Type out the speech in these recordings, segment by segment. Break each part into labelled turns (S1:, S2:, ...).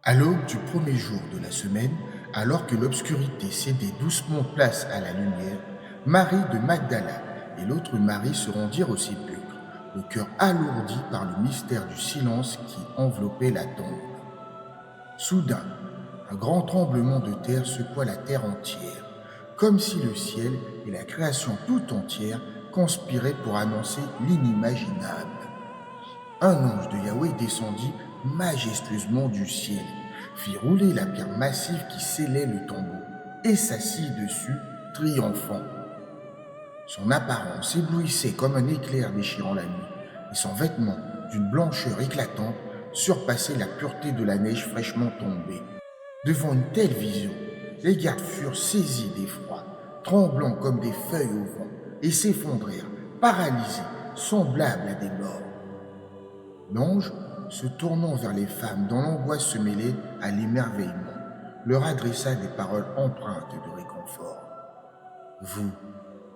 S1: À l'aube du premier jour de la semaine, alors que l'obscurité cédait doucement place à la lumière, Marie de Magdala et l'autre Marie se rendirent au sépulcre, le cœur alourdi par le mystère du silence qui enveloppait la tombe. Soudain, un grand tremblement de terre secoua la terre entière, comme si le ciel et la création tout entière conspiraient pour annoncer l'inimaginable. Un ange de Yahweh descendit majestueusement du ciel, fit rouler la pierre massive qui scellait le tombeau et s'assit dessus, triomphant. Son apparence éblouissait comme un éclair déchirant la nuit, et son vêtement, d'une blancheur éclatante, surpassait la pureté de la neige fraîchement tombée. Devant une telle vision, les gardes furent saisis d'effroi, tremblant comme des feuilles au vent, et s'effondrèrent, paralysés, semblables à des morts. L'ange, se tournant vers les femmes dont l'angoisse se mêlait à l'émerveillement, leur adressa des paroles empreintes de réconfort. « Vous,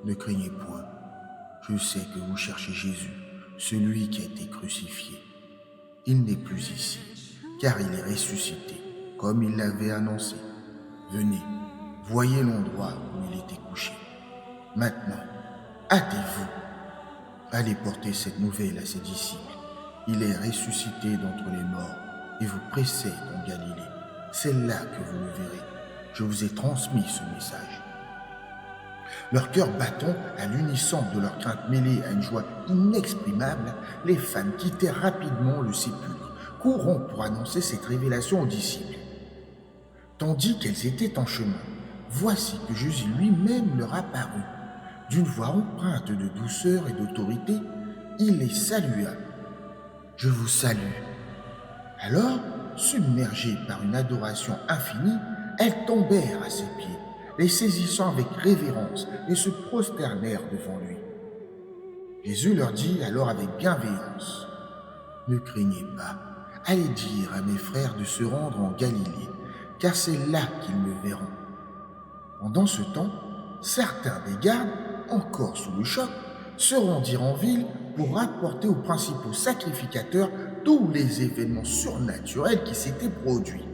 S1: ne craignez point, je sais que vous cherchez Jésus, celui qui a été crucifié. Il n'est plus ici, car il est ressuscité, comme il l'avait annoncé. Venez, voyez l'endroit où il était couché. Maintenant, hâtez-vous, allez porter cette nouvelle à ses disciples. Il est ressuscité d'entre les morts et vous précède en Galilée. C'est là que vous le verrez. Je vous ai transmis ce message. » Leur cœur battant à l'unisson de leur crainte mêlée à une joie inexprimable, les femmes quittèrent rapidement le sépulcre, courant pour annoncer cette révélation aux disciples. Tandis qu'elles étaient en chemin, voici que Jésus lui-même leur apparut. D'une voix empreinte de douceur et d'autorité, il les salua. « Je vous salue. » Alors, submergées par une adoration infinie, elles tombèrent à ses pieds, les saisissant avec révérence et se prosternèrent devant lui. Jésus leur dit alors avec bienveillance, « Ne craignez pas, allez dire à mes frères de se rendre en Galilée, car c'est là qu'ils me verront. » Pendant ce temps, certains des gardes, encore sous le choc, se rendirent en ville pour rapporter aux principaux sacrificateurs tous les événements surnaturels qui s'étaient produits.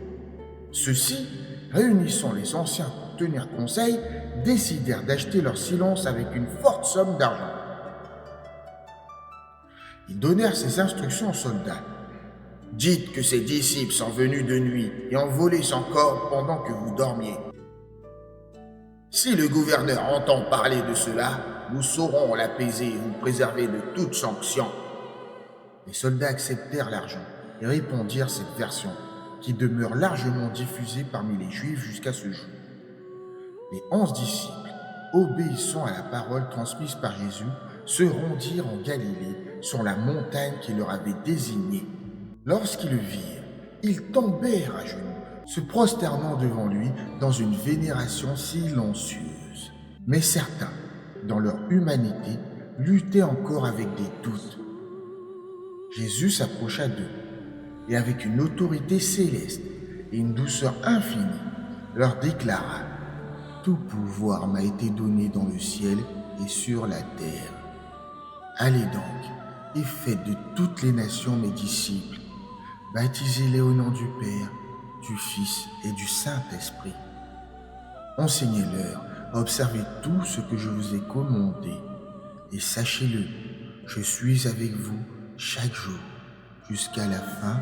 S1: Ceux-ci, réunissant les anciens pour tenir conseil, décidèrent d'acheter leur silence avec une forte somme d'argent. Ils donnèrent ces instructions aux soldats. « Dites que ces disciples sont venus de nuit et ont volé son corps pendant que vous dormiez. Si le gouverneur entend parler de cela, nous saurons l'apaiser et vous préserver de toute sanction. » Les soldats acceptèrent l'argent et répandirent cette version, qui demeure largement diffusée parmi les Juifs jusqu'à ce jour. Les 11 disciples, obéissant à la parole transmise par Jésus, se rendirent en Galilée sur la montagne qu'il leur avait désignée. Lorsqu'ils le virent, ils tombèrent à genoux, se prosternant devant lui dans une vénération silencieuse. Mais certains, dans leur humanité, luttaient encore avec des doutes. Jésus s'approcha d'eux et avec une autorité céleste et une douceur infinie, leur déclara « Tout pouvoir m'a été donné dans le ciel et sur la terre. Allez donc et faites de toutes les nations mes disciples, baptisez-les au nom du Père, du Fils et du Saint-Esprit. Enseignez-leur à observer tout ce que je vous ai commandé, et sachez-le, je suis avec vous chaque jour jusqu'à la fin